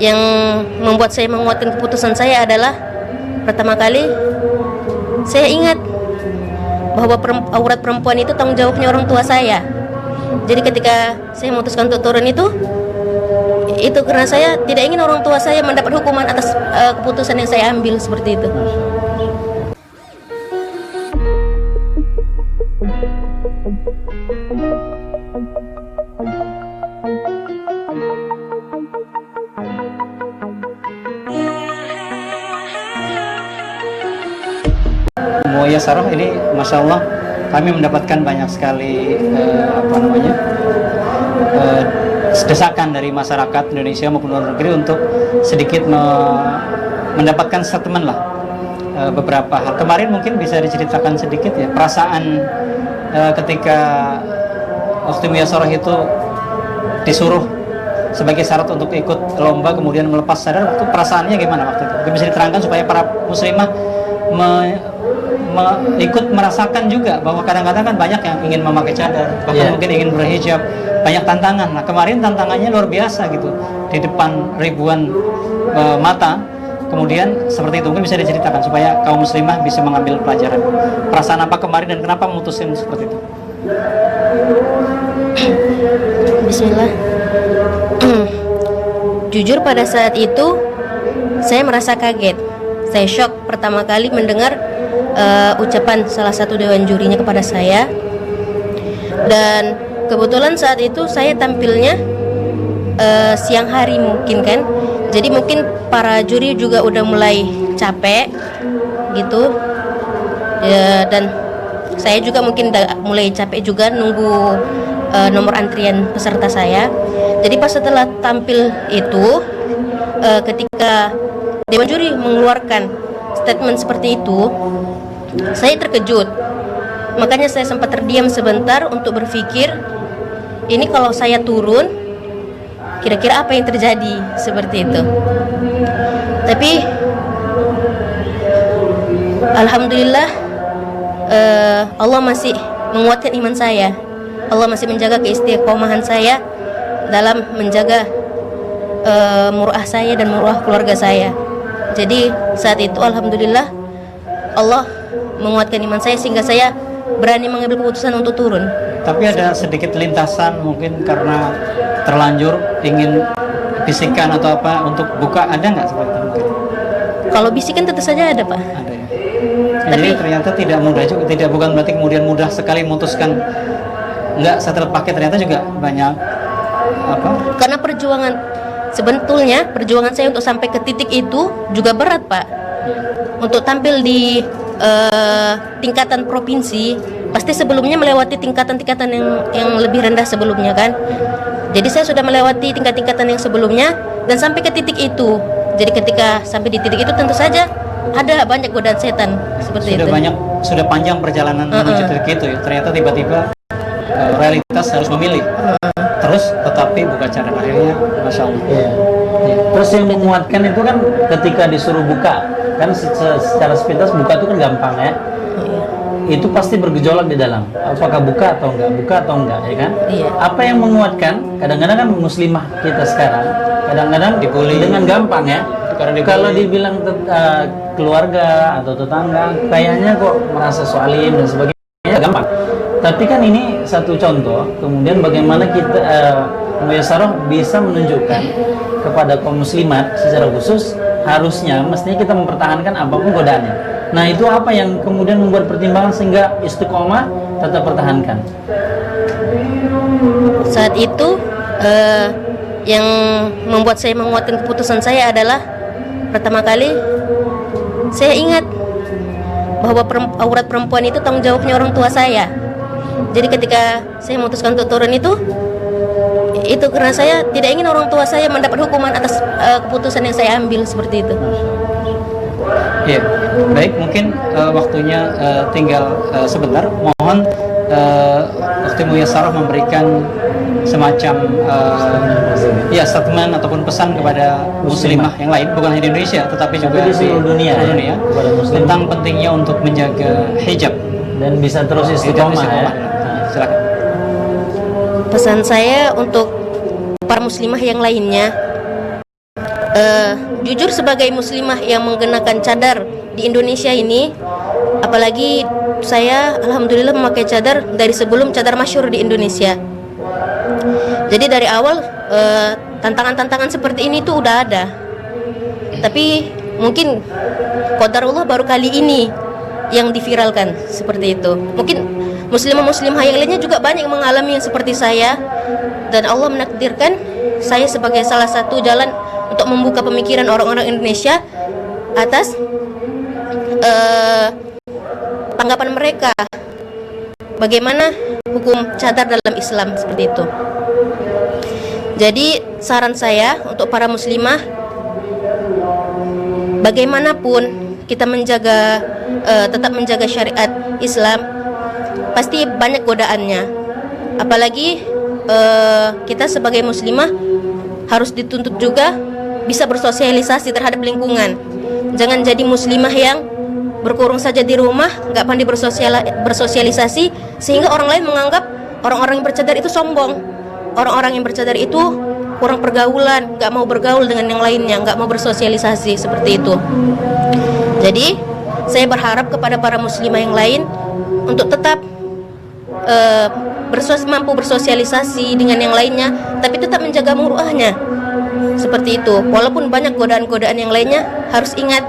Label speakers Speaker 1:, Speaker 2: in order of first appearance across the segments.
Speaker 1: yang membuat saya menguatkan keputusan saya adalah pertama kali saya ingat bahwa aurat perempuan itu tanggung jawabnya orang tua saya. Jadi ketika saya memutuskan untuk turun itu karena saya tidak ingin orang tua saya mendapat hukuman atas keputusan yang saya ambil seperti itu.
Speaker 2: Muyasaroh ini, masya Allah, kami mendapatkan banyak sekali desakan dari masyarakat Indonesia maupun luar negeri untuk sedikit mendapatkan statement lah beberapa hal. Kemarin mungkin bisa diceritakan sedikit ya perasaan ketika waktu Muyasaroh itu disuruh sebagai syarat untuk ikut lomba kemudian melepas sadar, itu perasaannya gimana waktu itu? Bisa diterangkan supaya para muslimah ikut merasakan juga bahwa kadang-kadang kan banyak yang ingin memakai cadar, bahkan mungkin ingin berhijab, banyak tantangan. Nah kemarin tantangannya luar biasa gitu, di depan ribuan mata, kemudian seperti itu. Mungkin bisa diceritakan supaya kaum muslimah bisa mengambil pelajaran. Perasaan apa kemarin dan kenapa memutuskan seperti itu?
Speaker 1: Bismillah. Jujur pada saat itu saya merasa kaget, saya shock pertama kali mendengar ucapan salah satu dewan jurinya kepada saya. Dan kebetulan saat itu saya tampilnya siang hari mungkin kan, jadi mungkin para juri juga udah mulai capek gitu ya, dan saya juga mungkin mulai capek juga nunggu nomor antrian peserta saya. Jadi pas setelah tampil itu ketika dewan juri mengeluarkan statement seperti itu, saya terkejut. Makanya saya sempat terdiam sebentar untuk berpikir, ini kalau saya turun kira-kira apa yang terjadi, seperti itu. Tapi alhamdulillah Allah masih menguatkan iman saya. Allah masih menjaga keistiqomahan saya dalam menjaga muruah saya dan muruah keluarga saya. Jadi saat itu alhamdulillah Allah menguatkan iman saya sehingga saya berani mengambil keputusan untuk turun.
Speaker 2: Tapi ada sedikit lintasan mungkin karena terlanjur ingin bisikan atau apa untuk buka, ada nggak seperti itu?
Speaker 1: Kalau bisikan tentu saja ada, Pak.
Speaker 2: Ada ya. Jadi ternyata tidak mudah juga, bukan berarti kemudian mudah sekali memutuskan. Enggak, setelah pakai ternyata juga banyak apa?
Speaker 1: Karena sebetulnya perjuangan saya untuk sampai ke titik itu juga berat, Pak. Untuk tampil di tingkatan provinsi, pasti sebelumnya melewati tingkatan-tingkatan yang lebih rendah sebelumnya kan. Jadi saya sudah melewati tingkat-tingkatan yang sebelumnya dan sampai ke titik itu. Jadi ketika sampai di titik itu tentu saja ada banyak godaan setan seperti itu.
Speaker 2: Sudah panjang perjalanan menuju titik itu ya. Ternyata tiba-tiba realitas harus memilih. Terus tetapi buka cadar, akhirnya masya Allah.
Speaker 3: Terus yang menguatkan itu kan ketika disuruh buka, kan secara sepintas buka itu kan gampang ya. Itu pasti bergejolak di dalam. Apakah buka atau enggak, ya kan? Apa yang menguatkan? Kadang-kadang kan muslimah kita sekarang kadang-kadang dibully dengan gampang ya. Kalau dibilang keluarga atau tetangga, kayaknya kok merasa soalim dan sebagainya gampang. Tapi kan ini satu contoh, kemudian bagaimana kita Muyasaroh bisa menunjukkan kepada kaum muslimat secara khusus, harusnya mestinya kita mempertahankan apapun godaannya. Nah itu apa yang kemudian membuat pertimbangan sehingga istiqomah tetap pertahankan?
Speaker 1: Saat itu yang membuat saya menguatkan keputusan saya adalah pertama kali saya ingat bahwa aurat perempuan itu tanggung jawabnya orang tua saya. Jadi ketika saya memutuskan untuk turun itu karena saya tidak ingin orang tua saya mendapat hukuman atas keputusan yang saya ambil seperti itu.
Speaker 2: Iya, baik, mungkin waktunya tinggal sebentar. Mohon Ukhti Muyasaroh memberikan semacam statement ataupun pesan kepada muslimah yang lain, bukan hanya di Indonesia tetapi juga
Speaker 3: di seluruh dunia,
Speaker 2: tentang pentingnya untuk menjaga hijab
Speaker 3: dan bisa terus istiqomah ya.
Speaker 2: Silakan.
Speaker 1: Pesan saya untuk para muslimah yang lainnya, Jujur sebagai muslimah yang menggunakan cadar di Indonesia ini, apalagi saya alhamdulillah memakai cadar dari sebelum cadar masyhur di Indonesia. Jadi dari awal tantangan-tantangan seperti ini tuh udah ada. Tapi mungkin qadarullah baru kali ini yang diviralkan seperti itu. Mungkin muslimah-muslimah yang lainnya juga banyak yang mengalami yang seperti saya, dan Allah menakdirkan saya sebagai salah satu jalan untuk membuka pemikiran orang-orang Indonesia atas tanggapan mereka bagaimana hukum cadar dalam Islam seperti itu. Jadi saran saya untuk para muslimah, bagaimanapun kita tetap menjaga syariat Islam, pasti banyak godaannya. Apalagi kita sebagai muslimah harus dituntut juga bisa bersosialisasi terhadap lingkungan. Jangan jadi muslimah yang berkurung saja di rumah, nggak pandai bersosialisasi, sehingga orang lain menganggap orang-orang yang bercadar itu sombong. Orang-orang yang bercadar itu kurang pergaulan, nggak mau bergaul dengan yang lainnya, nggak mau bersosialisasi seperti itu. Jadi saya berharap kepada para muslimah yang lain untuk tetap mampu bersosialisasi dengan yang lainnya, tapi tetap menjaga muruahnya seperti itu. Walaupun banyak godaan-godaan yang lainnya, harus ingat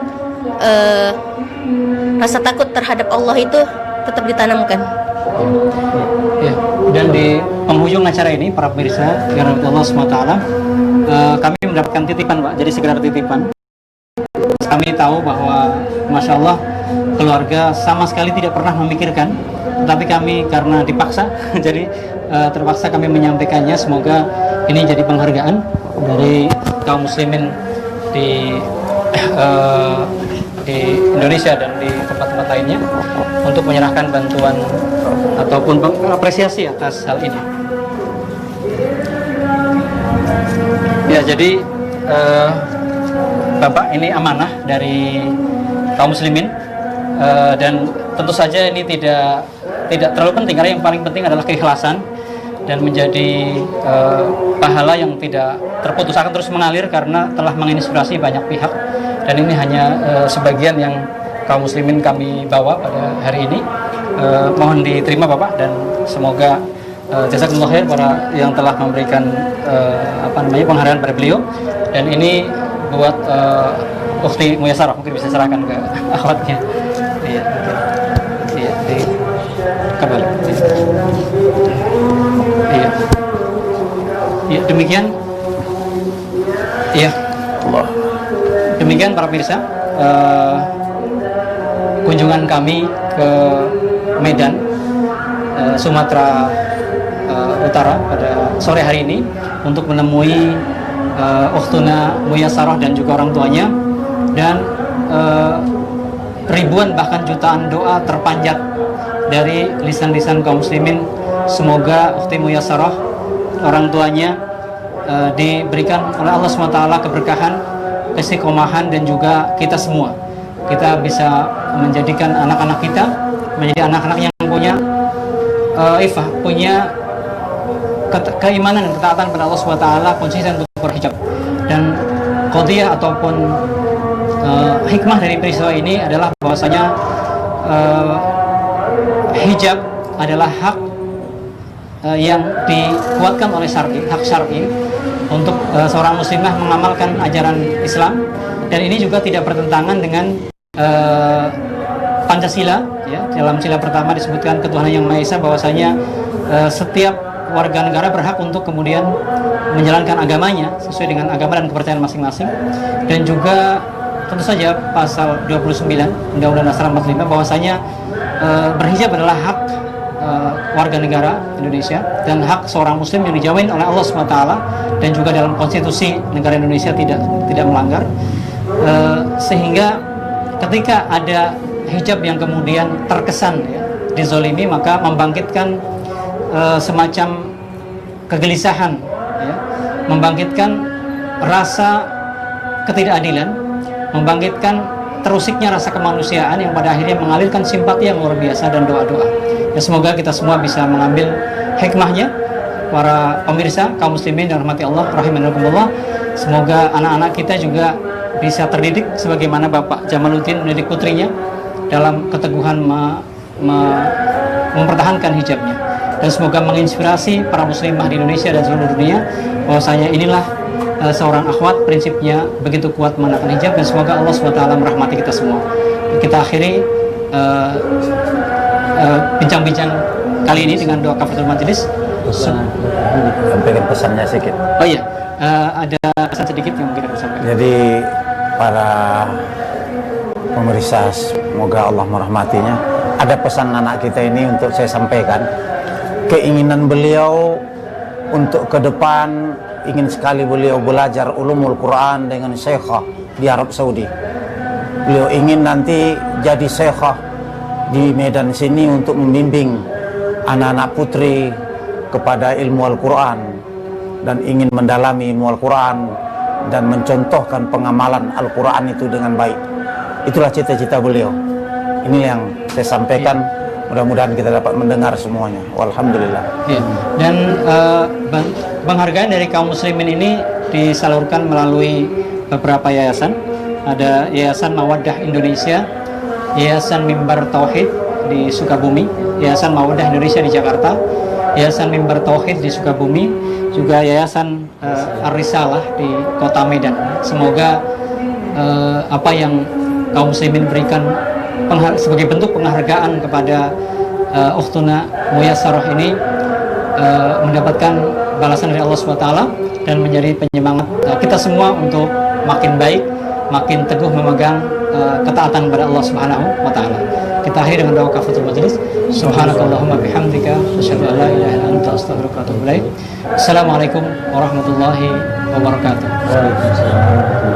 Speaker 1: rasa takut terhadap Allah itu tetap ditanamkan.
Speaker 2: Ya, dan di penghujung acara ini, para pemirsa yang dirahmati Allah SWT, kami mendapatkan titipan, Pak. Jadi sekedar titipan. Kami tahu bahwa Masya Allah keluarga sama sekali tidak pernah memikirkan, tetapi kami karena dipaksa jadi terpaksa kami menyampaikannya. Semoga ini jadi penghargaan dari kaum muslimin di Indonesia dan di tempat-tempat lainnya untuk menyerahkan bantuan ataupun apresiasi atas hal ini. Ya, jadi Bapak, ini amanah dari kaum muslimin, dan tentu saja ini tidak terlalu penting, karena yang paling penting adalah keikhlasan dan menjadi pahala yang tidak terputus, akan terus mengalir karena telah menginspirasi banyak pihak. Dan ini hanya sebagian yang kaum muslimin kami bawa pada hari ini. Mohon diterima Bapak, dan semoga jazakumullah khair para yang telah memberikan penghargaan pada beliau. Dan ini buat Ukhti Muyasarah, mungkin bisa serahkan ke akhwatnya. Iya, mungkin. Iya, kembali. Iya. Iya, demikian. Iya. Allah. Demikian para pemirsa, kunjungan kami ke Medan, Sumatera Utara pada sore hari ini untuk menemui Ukhtuna Muyasarah dan juga orang tuanya, dan ribuan bahkan jutaan doa terpanjat dari lisan-lisan kaum muslimin. Semoga Ukhti Muyasarah, orang tuanya, diberikan oleh Allah SWT keberkahan, keistiqomahan, dan juga kita semua, kita bisa menjadikan anak-anak kita menjadi anak-anak yang punya ifah, punya keimanan dan ketaatan pada Allah SWT, konsisten untuk berhijab. Dan qadiyah ataupun hikmah dari peristiwa ini adalah bahwasanya hijab adalah hak yang dikuatkan oleh hak syar'i untuk seorang muslimah mengamalkan ajaran Islam. Dan ini juga tidak bertentangan dengan Pancasila, ya. Dalam sila pertama disebutkan ketuhanan yang Maha Esa, bahwasanya setiap warga negara berhak untuk kemudian menjalankan agamanya sesuai dengan agama dan kepercayaan masing-masing. Dan juga tentu saja pasal 29 Undang-Undang Dasar 45 bahwasanya berhijab adalah hak warga negara Indonesia dan hak seorang muslim yang dijamin oleh Allah SWT, dan juga dalam konstitusi negara Indonesia tidak melanggar. Sehingga ketika ada hijab yang kemudian terkesan, ya, dizolimi, maka membangkitkan semacam kegelisahan, ya, membangkitkan rasa ketidakadilan, membangkitkan terusiknya rasa kemanusiaan yang pada akhirnya mengalirkan simpati yang luar biasa dan doa-doa. Ya, semoga kita semua bisa mengambil hikmahnya, para pemirsa kaum muslimin yang rahmati Allah rahimakumullah. Semoga anak-anak kita juga bisa terdidik sebagaimana Bapak Jamaluddin mendidik putrinya dalam keteguhan mempertahankan hijabnya. Dan semoga menginspirasi para muslimah di Indonesia dan seluruh dunia bahwasanya inilah seorang akhwat prinsipnya begitu kuat mengenakan hijab, dan semoga Allah SWT merahmati kita semua. Kita akhiri bincang-bincang kali ini dengan doa kafaratul majelis.
Speaker 4: Sampaikan pesannya sedikit.
Speaker 2: Oh iya, ada pesan sedikit yang mungkin aku sampaikan.
Speaker 4: Jadi para pemirsa, semoga Allah merahmatinya. Ada pesan anak kita ini untuk saya sampaikan. Keinginan beliau untuk ke depan, ingin sekali beliau belajar ulumul Quran dengan syekhah di Arab Saudi. Beliau ingin nanti jadi syekhah di Medan sini untuk membimbing anak-anak putri kepada ilmu Al-Quran, dan ingin mendalami ilmu Al-Quran dan mencontohkan pengamalan Al-Quran itu dengan baik. Itulah cita-cita beliau. Ini yang saya sampaikan. Mudah-mudahan kita dapat mendengar semuanya. Walhamdulillah.
Speaker 2: Ya. Dan penghargaan dari kaum muslimin ini disalurkan melalui beberapa yayasan. Ada Yayasan Mawaddah Indonesia, Yayasan Mimbar Tauhid di Sukabumi, Yayasan Mawaddah Indonesia di Jakarta, Yayasan Mimbar Tauhid di Sukabumi, juga Yayasan Ar-Risalah di Kota Medan. Semoga apa yang kaum muslimin berikan sebagai bentuk penghargaan kepada ukhtuna Muyassarah ini mendapatkan balasan dari Allah SWT dan menjadi penyemangat kita semua untuk makin baik, makin teguh memegang ketaatan kepada Allah Subhanahu wa taala. Kita akhiri dengan doa kafaratul majelis. Subhanakallahumma bihamdika asyhadu an la ilaha illa anta astaghfiruka wa atubu ilaik. Assalamualaikum warahmatullahi wabarakatuh.
Speaker 3: Waalaikumsalam.